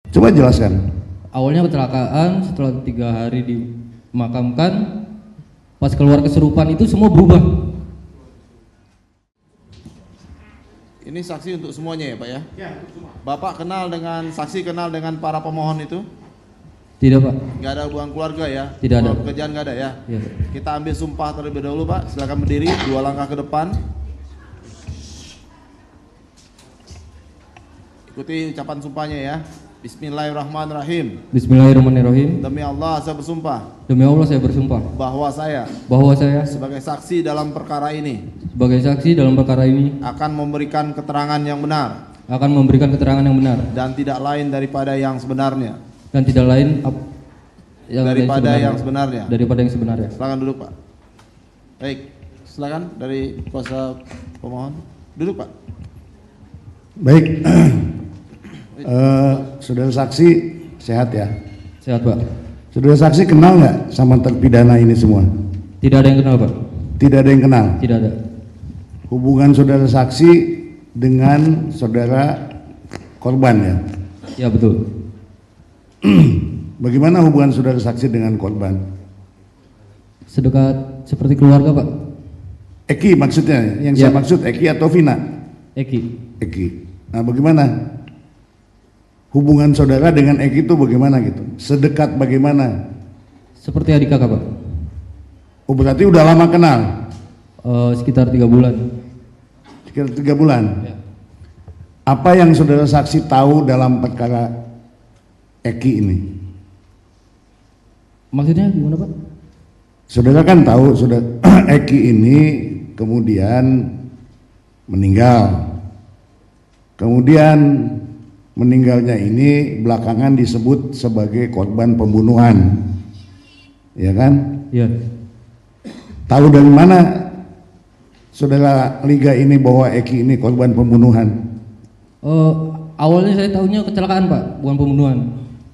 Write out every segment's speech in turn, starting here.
Coba jelaskan. Awalnya kecelakaan, setelah 3 hari dimakamkan, pas keluar kesurupan itu semua berubah. Ini saksi untuk semuanya ya Pak ya? Ya, untuk semua. Bapak saksi kenal dengan para pemohon itu? Tidak Pak. Nggak ada hubungan keluarga ya? Tidak ada. Pekerjaan nggak ada ya? Ya. Kita ambil sumpah terlebih dahulu Pak. Silakan berdiri, 2 langkah ke depan. Ikuti ucapan sumpahnya ya. Bismillahirrahmanirrahim. Bismillahirrahmanirrahim. Demi Allah saya bersumpah. Demi Allah saya bersumpah Bahwa saya sebagai saksi dalam perkara ini akan memberikan keterangan yang benar dan tidak lain daripada yang sebenarnya. daripada yang sebenarnya. Silakan duduk Pak. Baik, silakan dari kuasa pemohon. Duduk Pak. Baik. Saudara saksi sehat ya? Sehat Pak. Saudara saksi kenal nggak sama terpidana ini semua? Tidak ada yang kenal Pak. Tidak ada yang kenal? Tidak ada. Hubungan saudara saksi dengan saudara korban ya? Ya betul. Bagaimana hubungan saudara saksi dengan korban? Sedekat seperti keluarga Pak. Eki maksudnya, yang saya maksud Eki atau Vina? Eki. Nah bagaimana hubungan saudara dengan Eki itu bagaimana gitu? Sedekat bagaimana? Seperti adik kakak Pak. Oh berarti udah lama kenal? Sekitar 3 bulan. Sekitar 3 bulan? Ya. Apa yang saudara saksi tahu dalam perkara Eki ini? Maksudnya gimana Pak? Saudara kan tahu saudara Eki ini kemudian meninggal. Kemudian meninggalnya ini belakangan disebut sebagai korban pembunuhan. Ya kan? Iya. Tahu dari mana saudara Liga ini bahwa Eki ini korban pembunuhan? Awalnya saya tahunya kecelakaan Pak, bukan pembunuhan.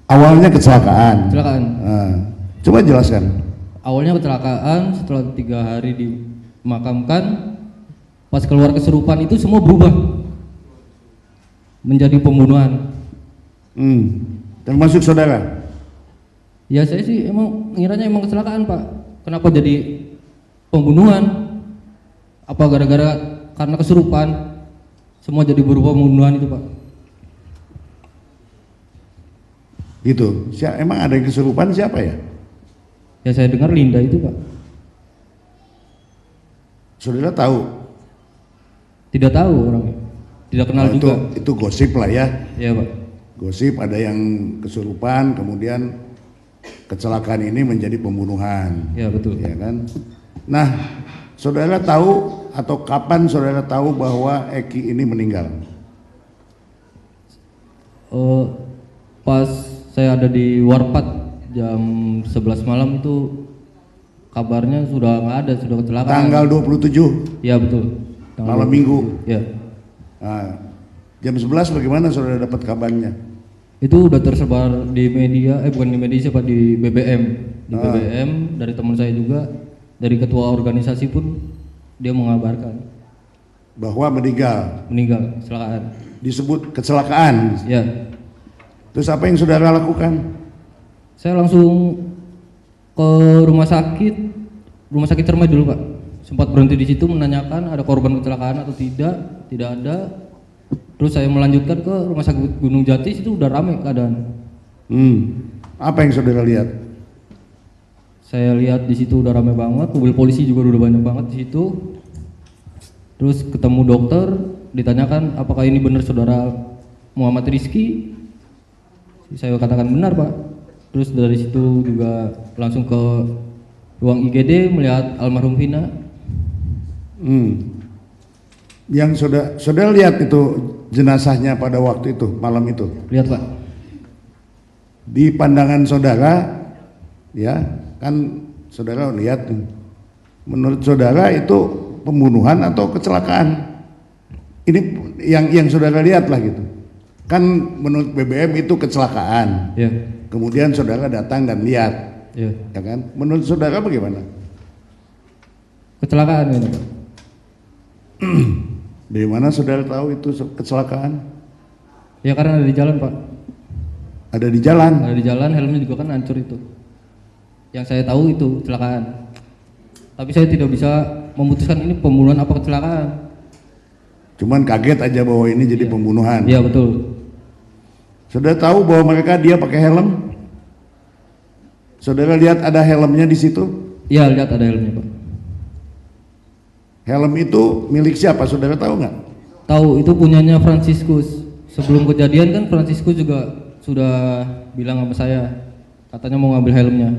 Awalnya kecelakaan. Nah, coba jelaskan. Awalnya kecelakaan, setelah 3 hari dimakamkan, pas keluar kesurupan itu semua berubah menjadi pembunuhan. Termasuk saudara? Ya saya sih ngiranya emang kecelakaan Pak. Kenapa jadi pembunuhan? Apa gara-gara karena kesurupan semua jadi berubah pembunuhan itu Pak? Gitu. Emang ada yang kesurupan siapa ya? Ya saya dengar Linda itu Pak. Saudara tahu? Tidak tahu orangnya. Tidak kenal juga. Itu gosip lah ya. Iya Pak. Gosip ada yang kesurupan kemudian kecelakaan ini menjadi pembunuhan. Ya betul. Ya kan? Nah, saudara tahu atau kapan saudara tahu bahwa Eki ini meninggal? Pas saya ada di Warpat jam 11 malam itu kabarnya sudah nggak ada, sudah kecelakaan. Tanggal 27? Ya betul. Malam minggu? Ya. Nah, jam 11 bagaimana saudara dapat kabarnya? Itu udah tersebar di media, bukan di media siapa, di BBM. Di BBM dari teman saya juga, dari ketua organisasi pun dia mengabarkan bahwa meninggal kecelakaan. Disebut kecelakaan? Ya. Terus apa yang saudara lakukan? Saya langsung ke rumah sakit Cermai dulu Pak. Sempat berhenti di situ menanyakan ada korban kecelakaan atau tidak ada. Terus saya melanjutkan ke rumah sakit Gunung Jati, situ udah ramai keadaan. Apa yang saudara lihat? Saya lihat di situ udah ramai banget, mobil polisi juga udah banyak banget di situ. Terus ketemu dokter, ditanyakan apakah ini benar saudara Muhammad Rizky. Saya katakan benar Pak. Terus dari situ juga langsung ke ruang IGD melihat almarhum Vina. Yang saudara lihat itu jenazahnya pada waktu itu, malam itu? Lihat Pak. Di pandangan saudara, ya kan saudara lihat, menurut saudara itu pembunuhan atau kecelakaan? Ini yang saudara lihat lah gitu. Kan menurut BBM itu kecelakaan. Ya. Kemudian saudara datang dan lihat. Ya. Ya kan? Menurut saudara bagaimana? Kecelakaan ini Pak. Dari mana saudara tahu itu kecelakaan? Ya karena ada di jalan Pak. Ada di jalan. Ada di jalan, helmnya juga kan hancur itu. Yang saya tahu itu kecelakaan. Tapi saya tidak bisa memutuskan ini pembunuhan apa kecelakaan. Cuman kaget aja bahwa ini jadi pembunuhan. Iya betul. Saudara tahu bahwa dia pakai helm? Saudara lihat ada helmnya di situ? Iya, lihat ada helmnya, Pak. Helm itu milik siapa? Saudara tahu nggak? Tahu, itu punyanya Franciscus. Sebelum kejadian kan Franciscus juga sudah bilang sama saya, katanya mau ngambil helmnya.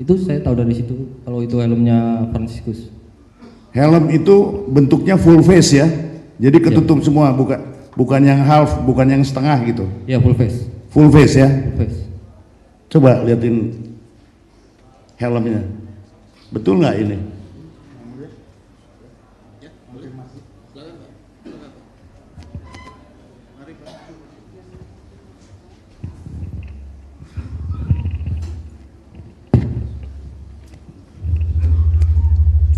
Itu saya tahu dari situ kalau itu helmnya Franciscus. Helm itu bentuknya full face ya, jadi ketutup semua, bukan yang half, bukan yang setengah gitu. Ya full face. Full face ya. Full face. Coba liatin helmnya, betul nggak ini?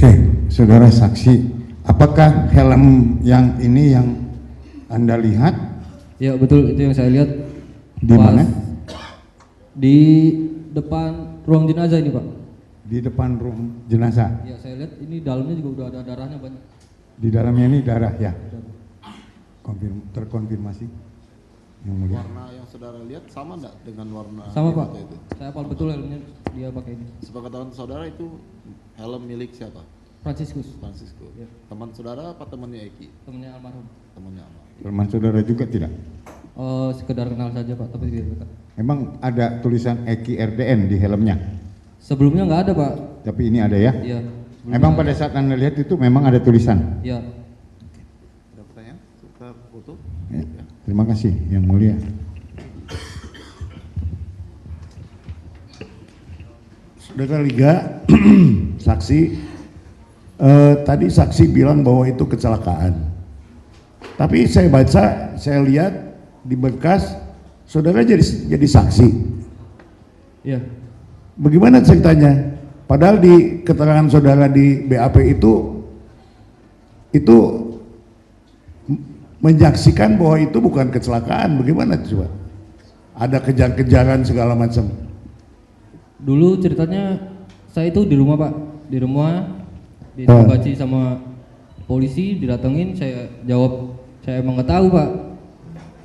Oke, saudara saksi, apakah helm yang ini yang Anda lihat? Ya betul, itu yang saya lihat. Di mana? Di depan ruang jenazah ini, Pak. Di depan ruang jenazah. Ya saya lihat ini dalamnya juga udah ada darahnya banyak. Di dalamnya ini darah ya. Terkonfirmasi. Yang mulia. Warna yang saudara lihat sama enggak dengan warna Sama, di Pak. foto itu? Saya hafal betul helmnya dia pakai ini. Sepengetahuan saudara itu helm milik siapa? Franciscus, Francisco. Ya. Teman saudara apa temannya Eki? temannya almarhum. Temannya Amal. Teman saudara juga tidak? Sekedar kenal saja, Pak, tapi tidak dekat. Emang ada tulisan Eki RDN di helmnya? Sebelumnya nggak ada, Pak. Tapi ini ada ya? Iya. sebelumnya Emang nggak pada ada. saat Anda lihat itu memang ada tulisan? Iya. Ada pertanyaan? Kita foto? Ya, terima kasih, yang mulia. Saudara Liga, saksi, tadi saksi bilang bahwa itu kecelakaan. Tapi saya baca, saya lihat di berkas, saudara jadi saksi. Iya. Bagaimana ceritanya? Padahal di keterangan saudara di BAP itu menyaksikan bahwa itu bukan kecelakaan. Bagaimana coba? Ada kejar-kejaran segala macam. Dulu ceritanya saya itu di rumah, Pak. Di rumah ditempaci sama polisi, didatengin, saya jawab saya emang nggak tahu, Pak.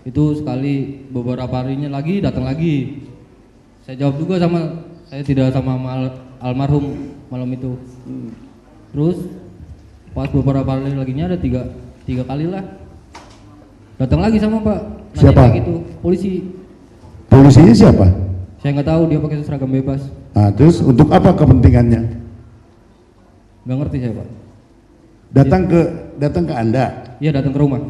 Itu sekali, beberapa harinya lagi datang lagi. Saya jawab juga saya tidak sama almarhum malam itu. Terus pas beberapa hari laginya ada tiga kali lah. Datang lagi sama Pak. Nanya Siapa? kayak gitu, polisi. Polisinya siapa? Saya nggak tahu, dia pakai seragam bebas. Nah, terus untuk apa kepentingannya? Nggak ngerti saya, Pak. Datang ke Anda. Iya, datang ke rumah.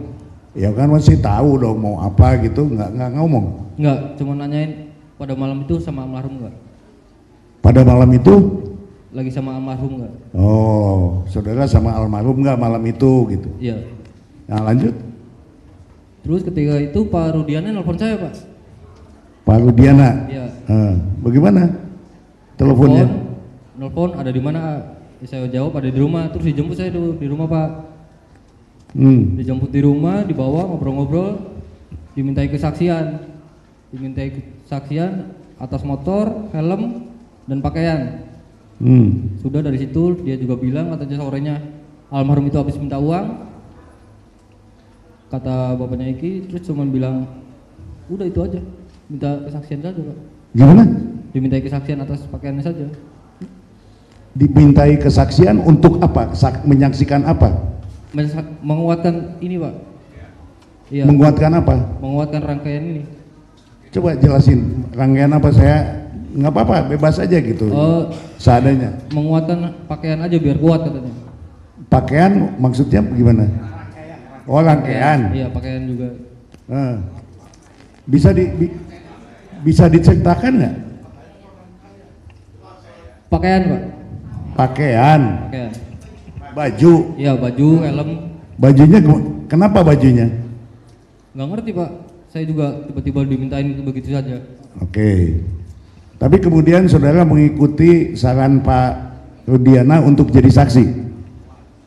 Ya kan masih tahu dong mau apa gitu, nggak ngomong. Nggak, cuma nanyain pada malam itu sama almarhum nggak? Pada malam itu, Lagi sama almarhum nggak? oh, saudara sama almarhum nggak malam itu gitu. Iya. Nah, lanjut. Terus ketika itu Pak Rudiana nelpon saya, Pak. Pak Rudiana. Iya. Bagaimana? Teleponnya? Nelpon, ada di mana? Saya jawab ada di rumah. Terus dijemput saya di rumah, Pak. Dijemput di rumah, dibawa ngobrol-ngobrol, dimintai kesaksian atas motor, helm, dan pakaian. Sudah dari situ dia juga bilang katanya sorenya almarhum itu habis minta uang, kata bapaknya Eki, terus cuma bilang udah itu aja, minta kesaksian saja, Pak. Gimana? Dimintai kesaksian atas pakaiannya saja. Dimintai kesaksian untuk apa? Menyaksikan apa? Menguatkan ini, Pak. Iya. Menguatkan apa? Menguatkan rangkaian ini. Coba jelasin rangkaian apa, saya nggak apa-apa, bebas aja gitu. Seadanya. Menguatkan pakaian aja biar kuat katanya. Pakaian maksudnya gimana? Oh, rangkaian. Iya, pakaian juga. Bisa diceritakan nggak? Pakaian, Pak. Pakaian. Baju. Iya, baju, helm. Bajunya kenapa bajunya? Nggak ngerti, Pak. Saya juga tiba-tiba dimintain itu begitu saja. Oke. Tapi kemudian saudara mengikuti saran Pak Rudiana untuk jadi saksi.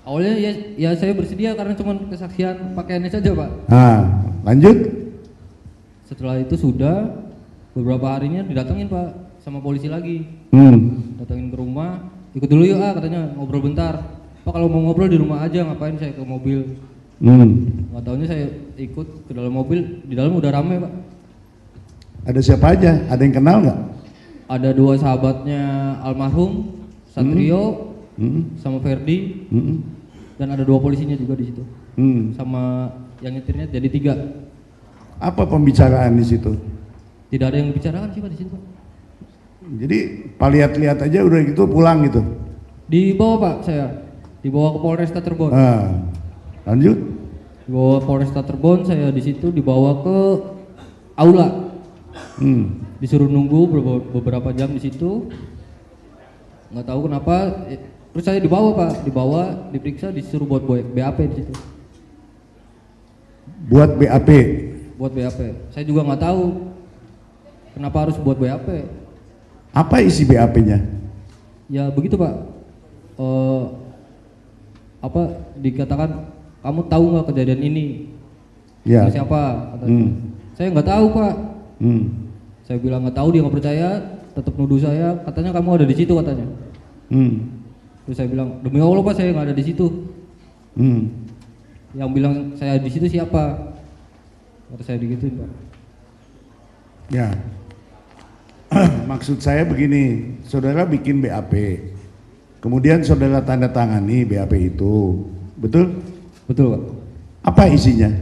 Awalnya ya saya bersedia karena cuma kesaksian pakaiannya saja, Pak. Nah, lanjut. Setelah itu sudah beberapa harinya didatengin Pak sama polisi lagi. Datengin ke rumah, ikut dulu yuk katanya ngobrol bentar. Pak kalau mau ngobrol di rumah aja, ngapain saya ke mobil. Nggak taunya saya ikut ke dalam mobil, di dalam udah rame Pak. Ada siapa aja? Ada yang kenal nggak? Ada 2 sahabatnya almarhum, Satrio sama Ferdi, dan ada 2 polisinya juga di situ. Sama yang nyetirnya jadi 3. Apa pembicaraan di situ? Tidak ada yang dibicarakan sih Pak di situ Pak. Jadi Pak lihat-lihat aja udah gitu pulang gitu. Dibawa Pak saya, dibawa ke Polresta Cirebon. Lanjut. Dibawa Polresta Cirebon, saya di situ dibawa ke aula. Disuruh nunggu beberapa jam di situ. Nggak tahu kenapa. Terus saya dibawa Pak, diperiksa, disuruh buat BAP di situ. Buat BAP. Buat BAP. Saya juga nggak tahu kenapa harus buat BAP. Apa isi BAP-nya? Ya begitu Pak. Dikatakan kamu tahu nggak kejadian ini? Ya. Sama siapa? Katanya. Saya nggak tahu Pak. Saya bilang nggak tahu, dia nggak percaya, tetap nuduh saya. Katanya kamu ada di situ katanya. Terus saya bilang demi Allah Pak saya nggak ada di situ. Yang bilang saya di situ siapa? Kata saya digituin Pak. Ya. Maksud saya begini, saudara bikin BAP, kemudian saudara tanda tangani BAP itu, betul? Betul Pak. Apa isinya?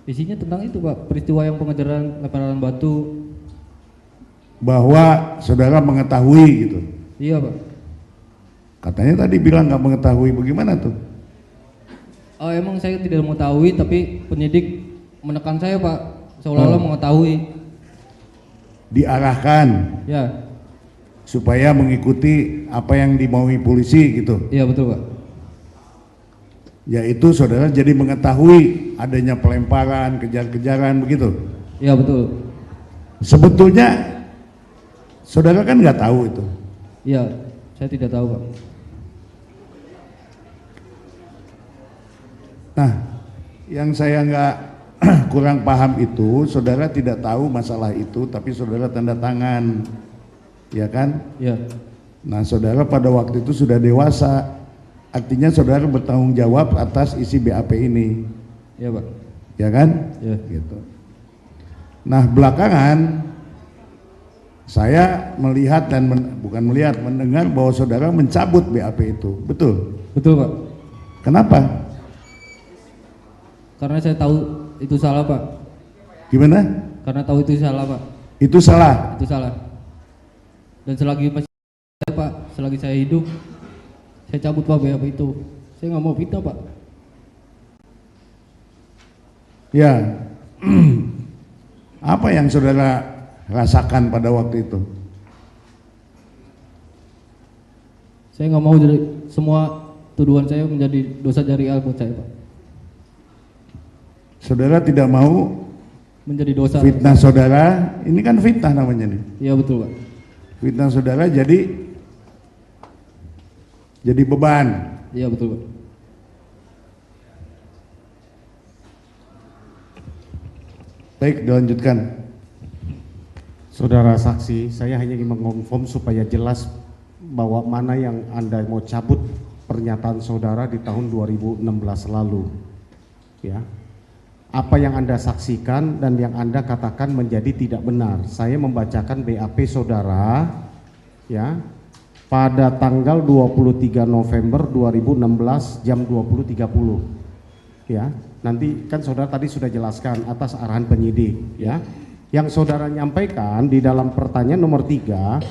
Isinya tentang itu Pak, peristiwa yang pengejaran lemparan batu. Bahwa saudara mengetahui gitu. Iya Pak. Katanya tadi bilang nggak mengetahui, bagaimana tuh? Emang saya tidak mengetahui, tapi penyidik menekan saya Pak, seolah-olah mengetahui. Diarahkan Ya. supaya mengikuti apa yang dimaui polisi gitu. Iya betul Pak. Yaitu saudara jadi mengetahui adanya pelemparan, kejar-kejaran begitu. Iya betul. Sebetulnya saudara kan nggak tahu itu. Iya, saya tidak tahu Pak. Nah, yang saya nggak kurang paham itu, saudara tidak tahu masalah itu, tapi saudara tanda tangan, ya kan? Iya. Nah, saudara pada waktu itu sudah dewasa, artinya saudara bertanggung jawab atas isi BAP ini, Iya Pak. ya kan? Iya. Gitu. Nah, belakangan saya melihat dan mendengar bahwa saudara mencabut BAP itu, betul? Betul Pak. Kenapa? Karena saya tahu itu salah Pak. Gimana? Karena tahu itu salah Pak. Itu salah. Itu salah. Dan selagi masih Pak, selagi saya hidup, saya cabut Pak BAP itu. Saya nggak mau fitnah Pak. Ya. Apa yang saudara rasakan pada waktu itu? Saya nggak mau jadi semua tuduhan saya menjadi dosa jariah buat saya Pak. Saudara tidak mau Menjadi dosa. fitnah saudara, ini kan fitnah namanya nih. Iya betul Pak. Fitnah saudara jadi beban. Iya betul Pak. Baik, dilanjutkan. Saudara saksi, saya hanya ingin mengonfirm supaya jelas bahwa mana yang Anda mau cabut pernyataan saudara di tahun 2016 lalu. Ya. Apa yang Anda saksikan dan yang Anda katakan menjadi tidak benar. Saya membacakan BAP saudara ya pada tanggal 23 November 2016 jam 20.30. Ya. Nanti kan saudara tadi sudah jelaskan atas arahan penyidik ya. Yang saudara nyampaikan di dalam pertanyaan nomor 3,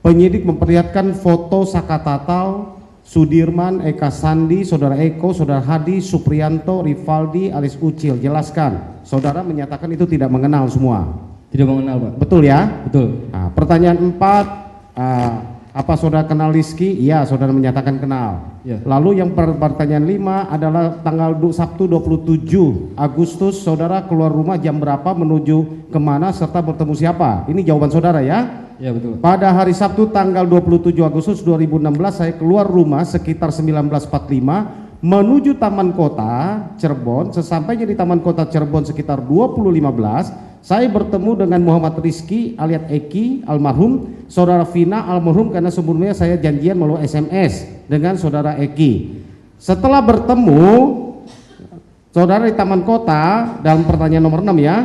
penyidik memperlihatkan foto Sakatatal, Sudirman, Eka Sandi, saudara Eko, saudara Hadi, Supriyanto, Rivaldi, alias Ucil. Jelaskan. Saudara menyatakan itu tidak mengenal semua. Tidak mengenal Pak. Betul ya? Betul. Nah, pertanyaan 4, apa saudara kenal Rizky? Iya, saudara menyatakan kenal. Ya. Lalu yang pertanyaan 5 adalah tanggal Sabtu 27 Agustus, saudara keluar rumah jam berapa, menuju kemana, serta bertemu siapa? Ini jawaban saudara ya? Ya betul. Pada hari Sabtu tanggal 27 Agustus 2016 saya keluar rumah sekitar 19.45 menuju Taman Kota Cirebon. Sesampainya di Taman Kota Cirebon sekitar 20.15, saya bertemu dengan Muhammad Rizky alias Eki almarhum, saudara Vina almarhum, karena sebelumnya saya janjian melalui SMS dengan saudara Eki. Setelah bertemu saudara di Taman Kota dalam pertanyaan nomor 6 ya,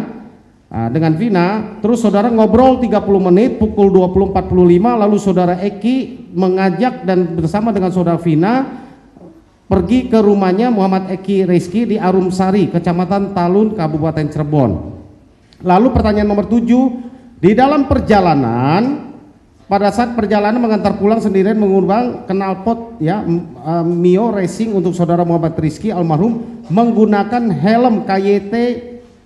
dengan Vina, terus saudara ngobrol 30 menit pukul 20.45, lalu saudara Eki mengajak dan bersama dengan saudara Vina pergi ke rumahnya Muhammad Eki Rizky di Arumsari, Kecamatan Talun, Kabupaten Cirebon. Lalu pertanyaan nomor 7, di dalam perjalanan, pada saat perjalanan mengantar pulang sendirian menggunakan knalpot ya, Mio Racing untuk saudara Muhammad Rizky almarhum, menggunakan helm KYT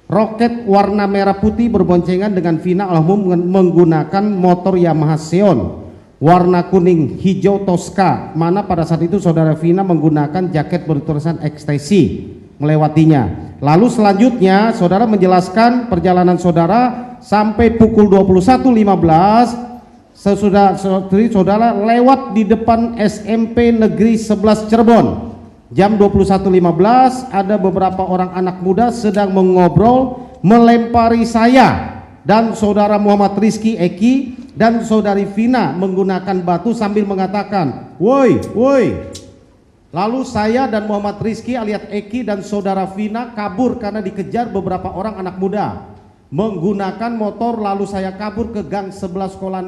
roket warna merah putih berboncengan dengan Vina almarhum menggunakan motor Yamaha Xeon warna kuning hijau Tosca, mana pada saat itu saudara Vina menggunakan jaket bertulisan ekstasi melewatinya. Lalu selanjutnya saudara menjelaskan perjalanan saudara sampai pukul 21.15 sesudah saudara lewat di depan SMP Negeri 11 Cirebon. Jam 21.15 ada beberapa orang anak muda sedang mengobrol melempari saya dan saudara Muhammad Rizky Eki dan saudari Vina menggunakan batu sambil mengatakan, "Woi, woi." Lalu saya dan Muhammad Rizky alias Eki dan saudara Vina kabur karena dikejar beberapa orang anak muda menggunakan motor, lalu saya kabur ke gang sebelah sekolah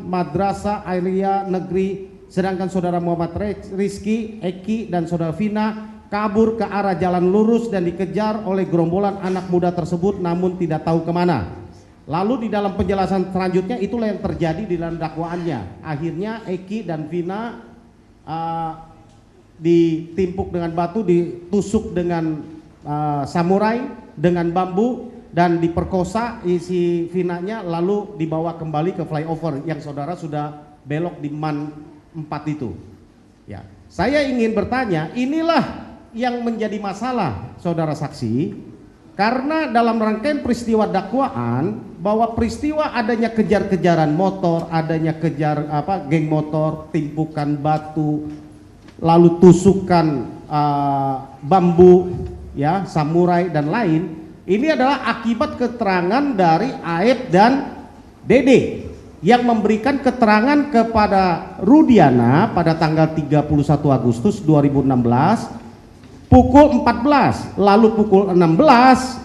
Madrasah Alia Negeri, sedangkan saudara Muhammad Rizky Eki dan saudara Vina kabur ke arah jalan lurus dan dikejar oleh gerombolan anak muda tersebut namun tidak tahu kemana. Lalu di dalam penjelasan selanjutnya itulah yang terjadi di dalam dakwaannya. Akhirnya Eki dan Vina ditimpuk dengan batu, ditusuk dengan samurai dengan bambu dan diperkosa si Vinanya, lalu dibawa kembali ke flyover yang saudara sudah belok di MAN 4 itu. Ya, saya ingin bertanya, inilah yang menjadi masalah saudara saksi. Karena dalam rangkaian peristiwa dakwaan bahwa peristiwa adanya kejar-kejaran motor, adanya geng motor, timpukan batu, lalu tusukan bambu, ya, samurai dan lain, ini adalah akibat keterangan dari Aep dan Dede yang memberikan keterangan kepada Rudiana pada tanggal 31 Agustus 2016 pukul 14, lalu pukul 16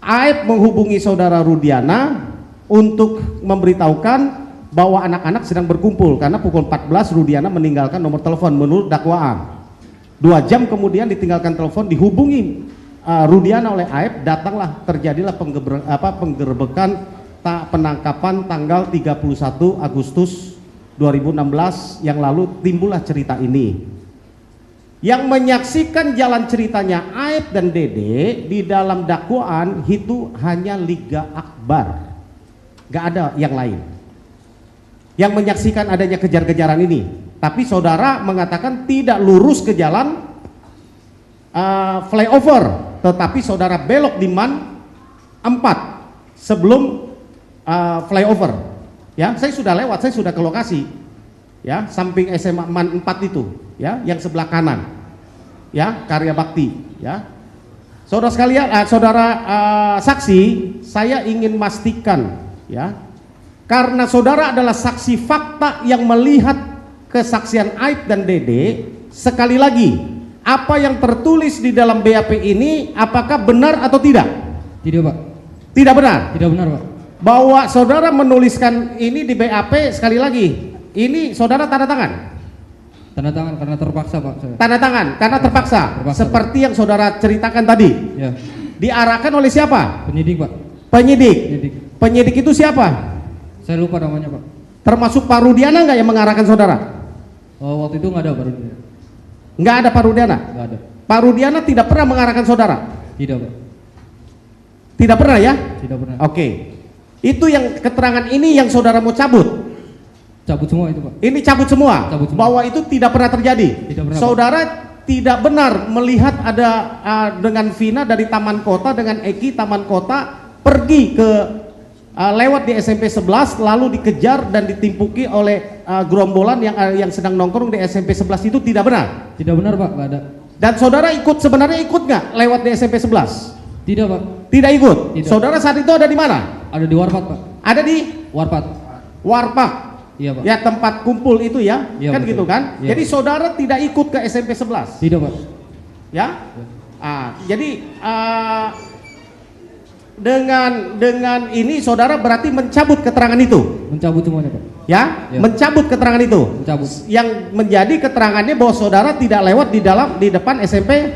Aep menghubungi saudara Rudiana untuk memberitahukan bahwa anak-anak sedang berkumpul, karena pukul 14 Rudiana meninggalkan nomor telepon menurut dakwaan. 2 jam kemudian ditinggalkan telepon, dihubungi Rudiana oleh Aep, datanglah terjadilah penggerbekan penangkapan tanggal 31 Agustus 2016 yang lalu timbullah cerita ini. Yang menyaksikan jalan ceritanya Aep dan Dede di dalam dakwaan itu hanya Liga Akbar, gak ada yang lain yang menyaksikan adanya kejar-kejaran ini. Tapi saudara mengatakan tidak lurus ke jalan flyover, tetapi saudara belok di MAN 4 sebelum flyover. Ya, saya sudah lewat, saya sudah ke lokasi. Ya, samping SMA MAN 4 itu, ya, yang sebelah kanan. Ya, Karya Bakti, ya. Saudara sekalian, saudara saksi, saya ingin memastikan, ya, karena saudara adalah saksi fakta yang melihat kesaksian Aep dan Dede. Sekali lagi, apa yang tertulis di dalam BAP ini apakah benar atau tidak? Tidak, Pak. Tidak benar. Tidak benar, Pak. Bahwa saudara menuliskan ini di BAP, sekali lagi, ini saudara tanda tangan. Tanda tangan karena terpaksa, Pak. Saya. Tanda tangan karena terpaksa, seperti yang saudara ceritakan tadi. Ya. Diarahkan oleh siapa? Penyidik, Pak. Penyidik. Penyidik. Penyidik itu siapa? Saya lupa namanya, Pak. Termasuk Pak Rudiana nggak yang mengarahkan saudara? Oh, waktu itu nggak ada, Pak. Nggak ada Pak Rudiana. Nggak ada. Pak Rudiana tidak pernah mengarahkan saudara. Tidak, Pak. Tidak pernah ya? Tidak pernah. Oke. Itu yang keterangan ini yang saudara mau cabut. Cabut semua itu, Pak. Ini cabut semua. Cabut semua. Bahwa itu tidak pernah terjadi. Tidak pernah, saudara tidak benar melihat ada dengan Vina dari Taman Kota dengan Eki Taman Kota pergi ke lewat di SMP 11 lalu dikejar dan ditimpuki oleh gerombolan yang sedang nongkrong di SMP 11 itu tidak benar. Tidak benar Pak, nggak ada. Dan saudara sebenarnya ikut nggak lewat di SMP 11? Tidak Pak, Tidak ikut. Tidak. Saudara saat itu ada di mana? ada di Warpat Pak. Ada di Warpat. Warpak. Iya Pak. Ya, tempat kumpul itu ya. Iya, Kan betul. gitu kan? Iya. Jadi saudara tidak ikut ke SMP 11. Tidak Pak. Ya. Jadi dengan ini saudara berarti mencabut keterangan itu. Mencabut semuanya Pak. Ya, Ya. mencabut keterangan itu. Mencabut. Yang menjadi keterangannya bahwa saudara tidak lewat di depan SMP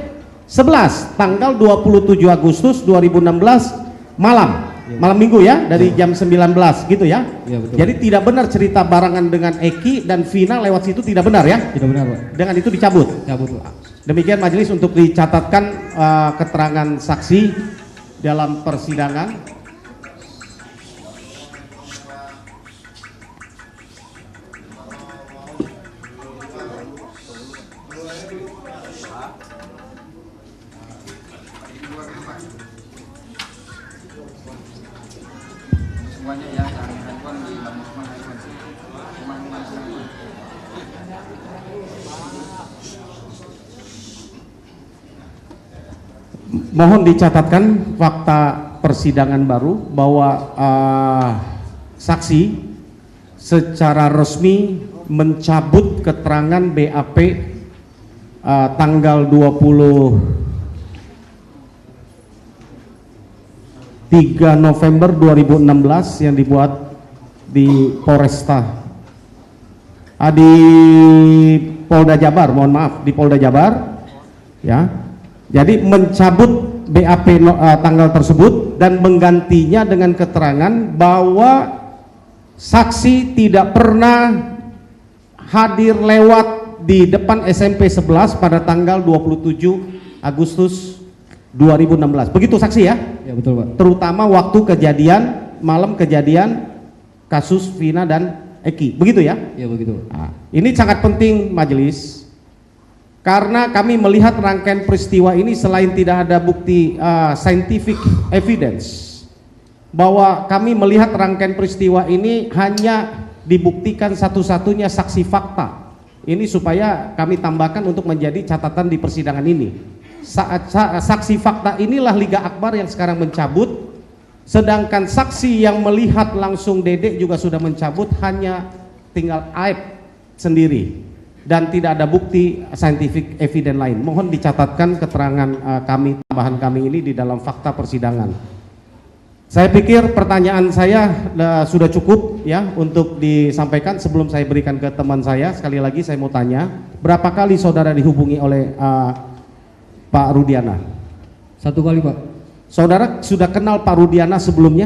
11 tanggal 27 Agustus 2016 malam. Malam Minggu ya, dari jam 19 gitu ya. Iya, betul. Jadi tidak benar cerita barengan dengan Eki dan Vina lewat situ, tidak benar ya. Tidak benar Pak. Dengan itu dicabut. Cabut Pak. Demikian majelis untuk dicatatkan keterangan saksi dalam persidangan. Mohon dicatatkan fakta persidangan baru bahwa saksi secara resmi mencabut keterangan BAP tanggal 23 November 2016 yang dibuat di di Polda Jabar, mohon maaf, di Polda Jabar ya. Jadi mencabut BAP tanggal tersebut dan menggantinya dengan keterangan bahwa saksi tidak pernah hadir lewat di depan SMP 11 pada tanggal 27 Agustus 2016. Begitu saksi ya? Ya betul Pak. Terutama waktu malam kejadian kasus Vina dan Eki. Begitu ya? Ya begitu Pak. Ini sangat penting majelis. Karena kami melihat rangkaian peristiwa ini selain tidak ada bukti scientific evidence, bahwa kami melihat rangkaian peristiwa ini hanya dibuktikan satu-satunya saksi fakta. Ini supaya kami tambahkan untuk menjadi catatan di persidangan ini. Saksi fakta inilah Liga Akbar yang sekarang mencabut, sedangkan saksi yang melihat langsung Dedek juga sudah mencabut, hanya tinggal Aib sendiri. Dan tidak ada bukti scientific evidence lain. Mohon dicatatkan keterangan tambahan kami ini di dalam fakta persidangan. Saya pikir pertanyaan saya sudah cukup ya untuk disampaikan. Sebelum saya berikan ke teman saya, sekali lagi saya mau tanya, berapa kali saudara dihubungi oleh Pak Rudiana? 1 kali Pak. Saudara sudah kenal Pak Rudiana sebelumnya?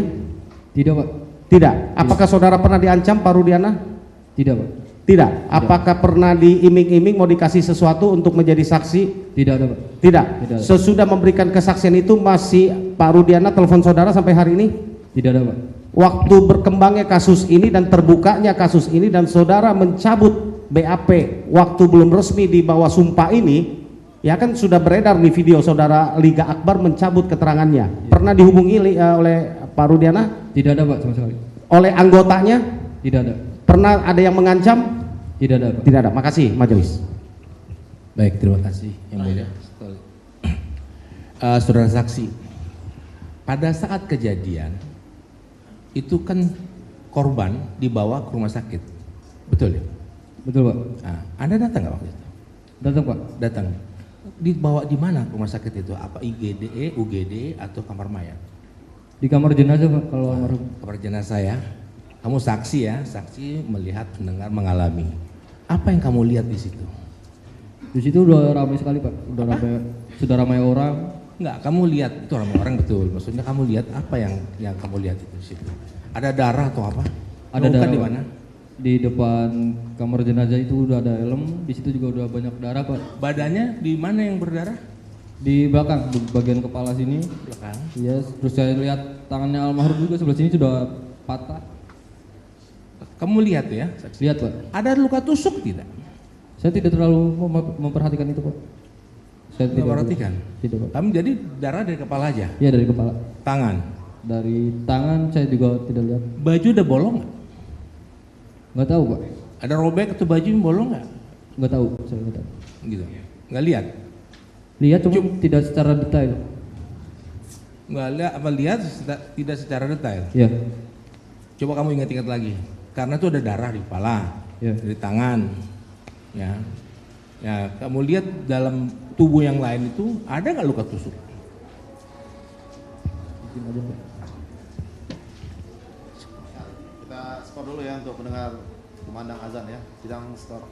Tidak Pak. Tidak. Apakah saudara pernah diancam Pak Rudiana? Tidak Pak. Tidak. Apakah pernah diiming-iming mau dikasih sesuatu untuk menjadi saksi? Tidak ada Pak. Tidak. Tidak. Sesudah memberikan kesaksian itu masih Pak Rudiana telepon saudara sampai hari ini? Tidak ada Pak. Waktu berkembangnya kasus ini dan terbukanya kasus ini dan saudara mencabut BAP waktu belum resmi di bawah sumpah ini, ya kan sudah beredar nih video saudara Liga Akbar mencabut keterangannya. Pernah dihubungi oleh Pak Rudiana? Tidak ada Pak sama sekali. Oleh anggotanya? Tidak ada. Pernah ada yang mengancam? Tidak ada Pak. Tidak ada. Makasih majelis. Baik, terima kasih yang mulia. Saudara saksi, pada saat kejadian itu kan korban dibawa ke rumah sakit, betul ya? Betul Pak. Nah, Anda datang nggak waktu itu? Datang Pak. Datang. Dibawa di mana rumah sakit itu? Apa IGD, UGD atau kamar mayat? Di kamar jenazah Pak kalau almarhum. Kamar jenazah ya. Kamu saksi ya, saksi melihat, mendengar, mengalami. Apa yang kamu lihat di situ? Di situ udah ramai sekali Pak. Sudah ramai orang. Enggak, kamu lihat itu ramai orang betul. Maksudnya kamu lihat apa yang kamu lihat itu di situ? Ada darah atau apa? Ada Luka darah di Pak. mana? Di depan kamar jenazah itu udah ada helm. Di situ juga udah banyak darah Pak. Badannya di mana yang berdarah? Di belakang, di bagian kepala sini. Belakang. Iya. Terus saya lihat tangannya almarhum juga sebelah sini sudah patah. Kamu lihat ya? Lihat Pak. Ada luka tusuk tidak? Saya tidak terlalu memperhatikan itu Pak. Saya Tidak perhatikan. Tidak Pak. Kamu jadi darah dari kepala aja? Iya dari kepala. Tangan? Dari tangan saya juga tidak lihat. Baju ada bolong nggak? Nggak tahu Pak. Ada robek atau baju yang bolong nggak? Nggak tahu, saya nggak tahu. Gitu. Nggak lihat? Lihat cuma tidak secara detail. Nggak lihat apa lihat tidak secara detail. Ya, Coba kamu ingat-ingat lagi. Karena itu ada darah di kepala, ya. di tangan, ya. Ya, kamu lihat dalam tubuh yang lain itu ada nggak luka tusuk? Mungkin aja Pak. Kita skor dulu ya untuk pendengar kumandang azan ya. Sidang skor.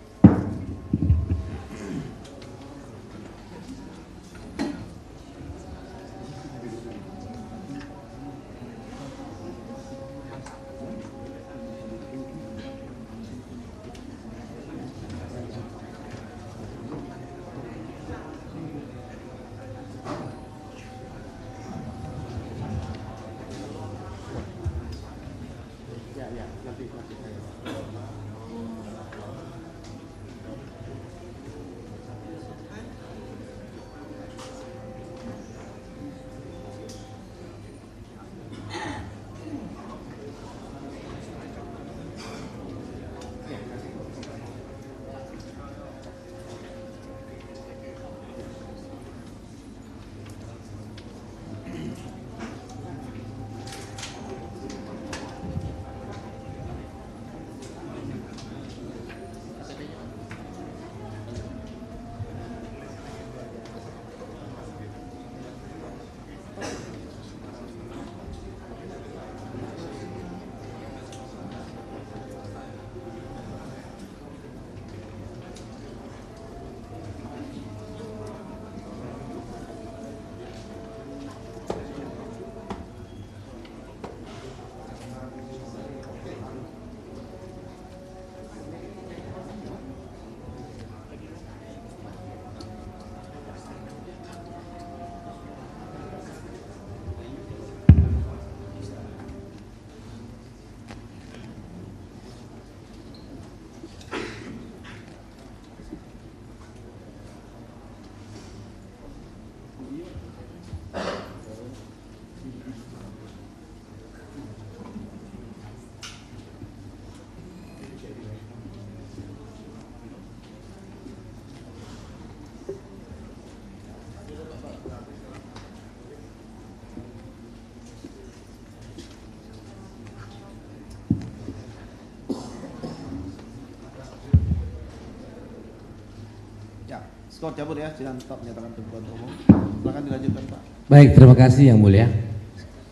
Skor cabut ya, sidang tetap menyatakan terbuka untuk umum. Silakan dilanjutkan Pak. Baik, terima kasih Yang Mulia.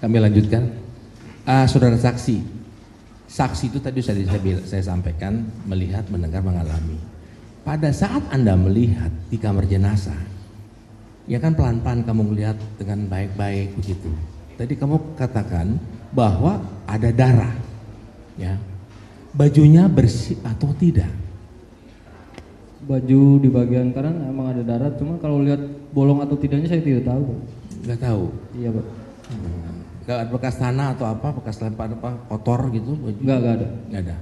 Kami lanjutkan. Saudara saksi, saksi itu tadi saya sampaikan melihat, mendengar, mengalami. Pada saat Anda melihat di kamar jenazah, ya kan pelan-pelan kamu melihat dengan baik-baik begitu. Tadi kamu katakan bahwa ada darah, ya. Bajunya bersih atau tidak? Baju di bagian kanan emang ada darah, cuma kalau lihat bolong atau tidaknya saya tidak tahu Pak. Nggak tahu. Iya Pak. Nggak ada bekas tanah atau apa, bekas lempar apa kotor gitu? Baju? Nggak ada. Nggak ada.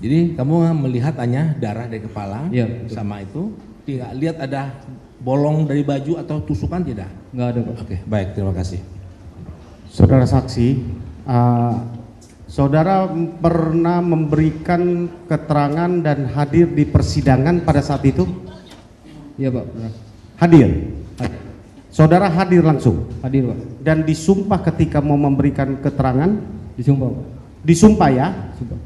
Jadi kamu melihat hanya darah dari kepala, Iya, betul. sama itu. Tidak lihat ada bolong dari baju atau tusukan tidak? Nggak ada Pak. Oke, baik, terima kasih. Saudara saksi, saudara pernah memberikan keterangan dan hadir di persidangan pada saat itu? Iya Pak, benar. Hadir. Saudara hadir langsung Hadir Pak. dan disumpah ketika mau memberikan keterangan? Disumpah Pak. Disumpah ya? Sumpah.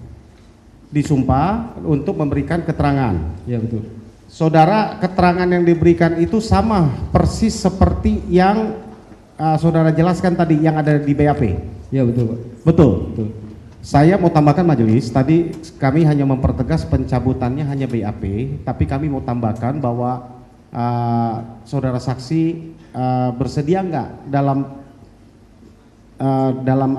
Disumpah untuk memberikan keterangan. Iya betul. Saudara, keterangan yang diberikan itu sama persis seperti yang saudara jelaskan tadi yang ada di BAP. Iya betul Pak. Betul. Betul. Saya mau tambahkan majelis, tadi kami hanya mempertegas pencabutannya hanya BAP, tapi kami mau tambahkan bahwa saudara saksi bersedia nggak dalam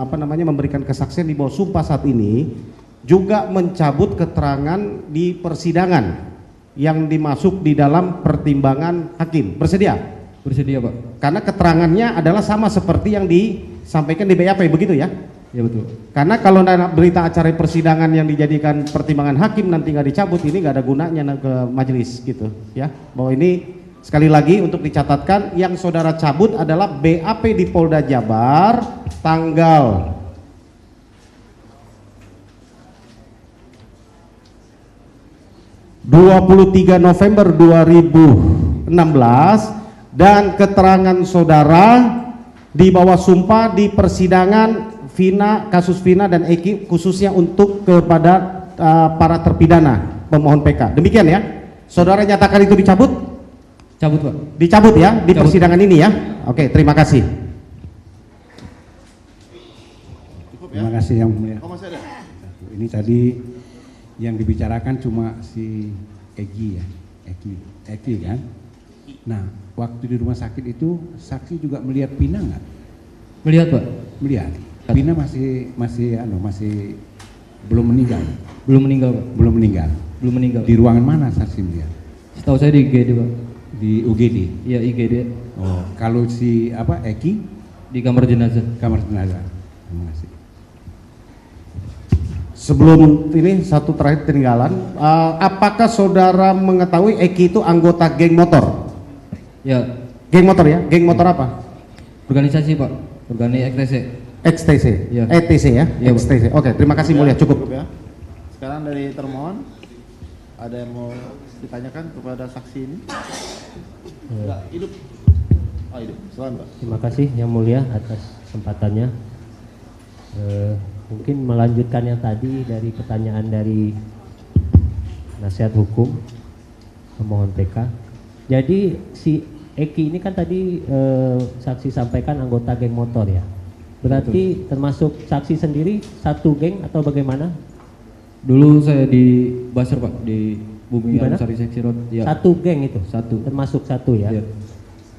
apa namanya memberikan kesaksian di bawah sumpah saat ini, juga mencabut keterangan di persidangan yang dimasuk di dalam pertimbangan hakim. Bersedia? Bersedia Pak. Karena keterangannya adalah sama seperti yang disampaikan di BAP, begitu ya? Iya betul. Karena kalau berita acara persidangan yang dijadikan pertimbangan hakim nanti nggak dicabut, ini nggak ada gunanya ke majelis gitu ya. Bahwa ini Sekali lagi untuk dicatatkan, yang saudara cabut adalah BAP di Polda Jabar tanggal 23 November 2016 dan keterangan saudara di bawah sumpah di persidangan kasus Vina dan Eki khususnya untuk kepada para terpidana pemohon PK. Demikian ya. Saudara nyatakan itu dicabut? Cabut Pak. Dicabut ya di Cabut. persidangan ini ya. Oke, terima kasih. Cukup ya? Terima kasih Yang Mulia. Oh, masih ada? Ini tadi yang dibicarakan cuma si Egi ya, Eki kan. Nah, waktu di rumah sakit itu saksi juga melihat Pina nggak? Melihat Pak? Melihat. Pina masih belum meninggal. Belum meninggal Pak. Belum meninggal. Belum meninggal. Di ruangan mana saksi melihat? Setahu saya di IGD Pak. Di UGD. Iya IGD. Oh, kalau si Eki Di kamar jenazah. kamar jenazah. Terima kasih. Sebelum ini satu terakhir ketinggalan, apakah saudara mengetahui Eki itu anggota geng motor? Ya. Geng motor ya? Geng motor apa? Organisasi Pak. Organisasi XTC. XTC, Iya. ETC ya? Iya, Pak. XTC. Oke, terima kasih mulia, cukup. Ya. Sekarang dari termohon, ada yang mau ditanyakan kepada saksi ini? Enggak, hidup. Oh, hidup. Silakan, Pak. Terima kasih Yang Mulia atas kesempatannya. Mungkin melanjutkan yang tadi dari pertanyaan dari nasihat hukum pemohon PK. Jadi si Eki ini kan tadi saksi sampaikan anggota geng motor ya. Berarti termasuk saksi sendiri satu geng atau bagaimana? Dulu saya di Basar Pak, di Bumi Di mana? Sari Seksi Road. Ya. Satu geng itu? Satu. Termasuk satu ya? Iya.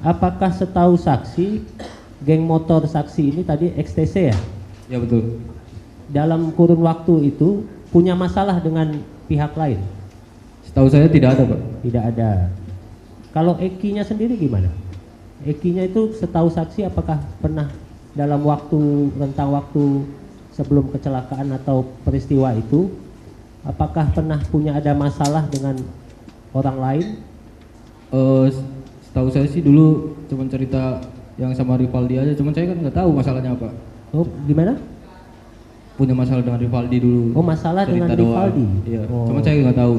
Apakah setahu saksi geng motor saksi ini tadi XTC ya? Ya betul. Dalam kurun waktu itu punya masalah dengan pihak lain? Setahu saya tidak ada Pak. Tidak ada. Kalau Eki-nya sendiri gimana? Eki-nya itu setahu saksi apakah pernah dalam rentang waktu sebelum kecelakaan atau peristiwa itu, apakah pernah punya ada masalah dengan orang lain? Setahu saya sih dulu cuma cerita yang sama Rivaldi aja, cuman saya kan nggak tahu masalahnya apa. Oh, gimana? Punya masalah dengan Rivaldi dulu. Oh, masalah dengan Cerita doang. Rivaldi? Iya. Oh. Cuman saya nggak tahu.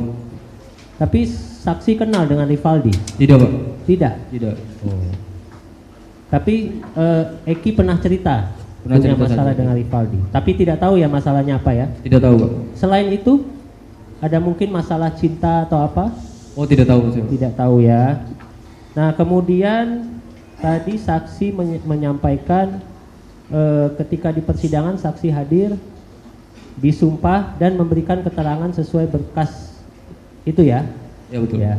Tapi saksi kenal dengan Rivaldi? Tidak Pak. Tidak. Tidak. Oh. Tapi Eki pernah cerita Pernah punya cerita masalah saja. dengan Rivaldi. Tapi tidak tahu ya masalahnya apa ya? Tidak tahu Pak. Selain itu ada mungkin masalah cinta atau apa? Oh tidak tahu saya. Tidak tahu ya. Nah kemudian tadi saksi menyampaikan ketika di persidangan saksi hadir, disumpah dan memberikan keterangan sesuai berkas itu ya? Ya betul. Ya.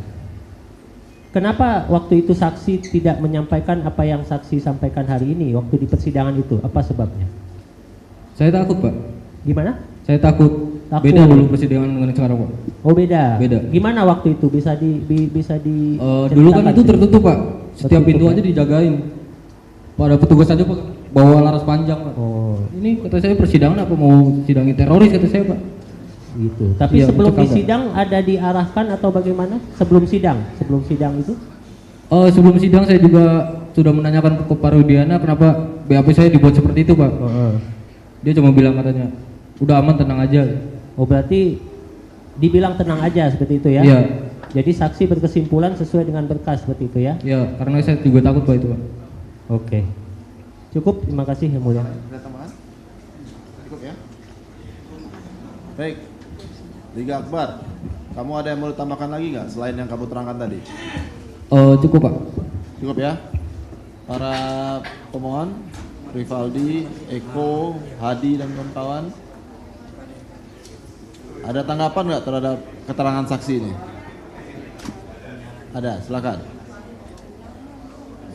Kenapa waktu itu saksi tidak menyampaikan apa yang saksi sampaikan hari ini waktu di persidangan itu? Apa sebabnya? Saya takut Pak. Gimana? Saya takut. Takut. Beda dulu persidangan dengan sekarang Pak. Oh beda. Beda. Gimana waktu itu bisa di Dulu kan ceritakan itu sih? tertutup Pak. Setiap Tertutup, pintu ya? aja dijagain. Pada petugas aja Pak bawa laras panjang Pak. Oh Ini kata saya persidangan apa mau sidangin teroris kata saya Pak. gitu. Tapi Iya, sebelum mencekam, di Pak. sidang ada diarahkan atau bagaimana? Sebelum sidang itu? Sebelum sidang saya juga sudah menanyakan ke Pak Rudiana kenapa BAP saya dibuat seperti itu Pak. Dia cuma bilang katanya udah aman tenang aja. Oh berarti dibilang tenang aja seperti itu ya? Iya. Jadi saksi berkesimpulan sesuai dengan berkas seperti itu ya? Ya karena saya juga takut Pak itu Pak. Oke. Cukup, terima kasih Yang Mulia. Ada tambahan? Cukup ya? Baik. Liga Akbar, kamu ada yang mau ditambahkan lagi nggak selain yang kamu terangkan tadi? Cukup Pak. Cukup ya? Para pemohon, Rivaldi, Eko, Hadi dan kawan-kawan, ada tanggapan nggak terhadap keterangan saksi ini? Ada, silakan.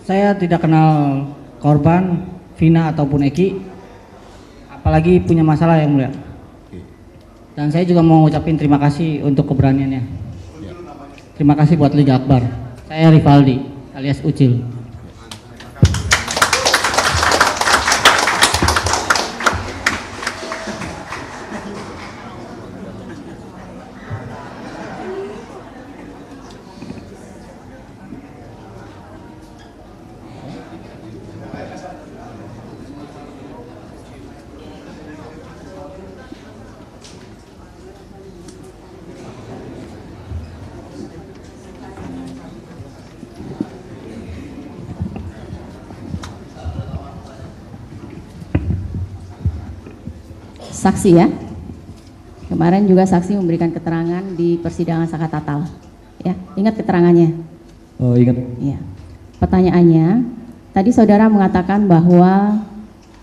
Saya tidak kenal korban, Vina ataupun Eki, apalagi punya masalah Yang Mulia. Oke. Dan saya juga mau ngucapin terima kasih untuk keberaniannya. Ya. Terima kasih buat Liga Akbar. Saya Rivaldi alias Ucil. saksi ya. Kemarin juga saksi memberikan keterangan di persidangan Sakatatal. Ya, ingat keterangannya? Oh, ingat. Iya. Pertanyaannya, tadi saudara mengatakan bahwa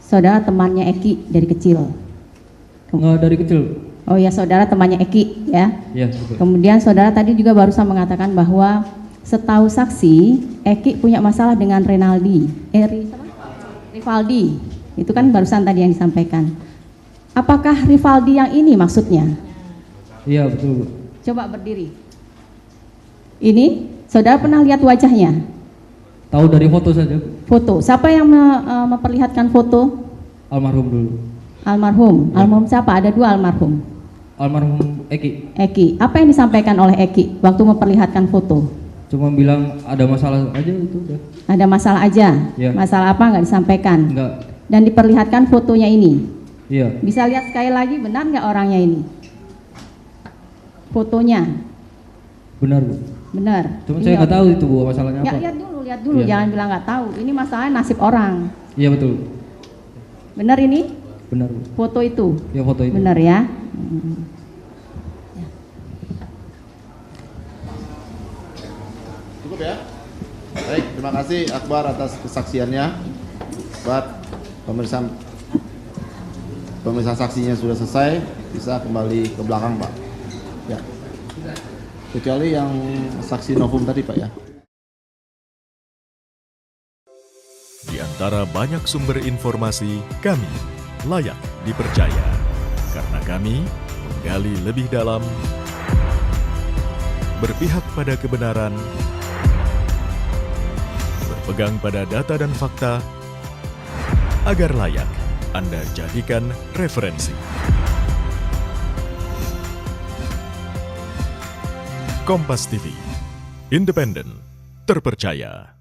saudara temannya Eki dari kecil. Nggak dari kecil. Oh ya, saudara temannya Eki ya. Iya, betul. Kemudian saudara tadi juga barusan mengatakan bahwa setahu saksi Eki punya masalah dengan Rivaldi. Itu kan barusan tadi yang disampaikan. Apakah Rivaldi yang ini maksudnya? Iya, betul, Bu. Coba berdiri. Ini saudara pernah lihat wajahnya? Tahu dari foto saja, Bu. Foto. Siapa yang memperlihatkan foto? Almarhum dulu. Almarhum. Almarhum siapa? Ada 2 almarhum. Almarhum Eki. Eki. Apa yang disampaikan oleh Eki waktu memperlihatkan foto? Cuma bilang ada masalah aja itu udah. Ada masalah aja. Ya. Masalah apa nggak disampaikan? Enggak. Dan diperlihatkan fotonya ini. Iya. Bisa lihat sekali lagi, benar nggak orangnya ini? Fotonya. Benar, Bu. Benar. Cuma saya nggak tahu itu, Bu, masalahnya Ya, apa. lihat dulu, Iya. jangan bilang nggak tahu. Ini masalahnya nasib orang. Iya, betul. Benar ini? Benar, Bu. Foto itu. Ya, foto itu. Benar ya. Cukup ya? Baik, terima kasih Akbar atas kesaksiannya. Buat pemeriksaan saksinya sudah selesai, bisa kembali ke belakang, Pak. Ya. Kecuali yang saksi novum tadi, Pak ya. Di antara banyak sumber informasi, kami layak dipercaya. Karena kami menggali lebih dalam, berpihak pada kebenaran, berpegang pada data dan fakta, agar layak Anda jadikan referensi. Kompas TV, independen, terpercaya.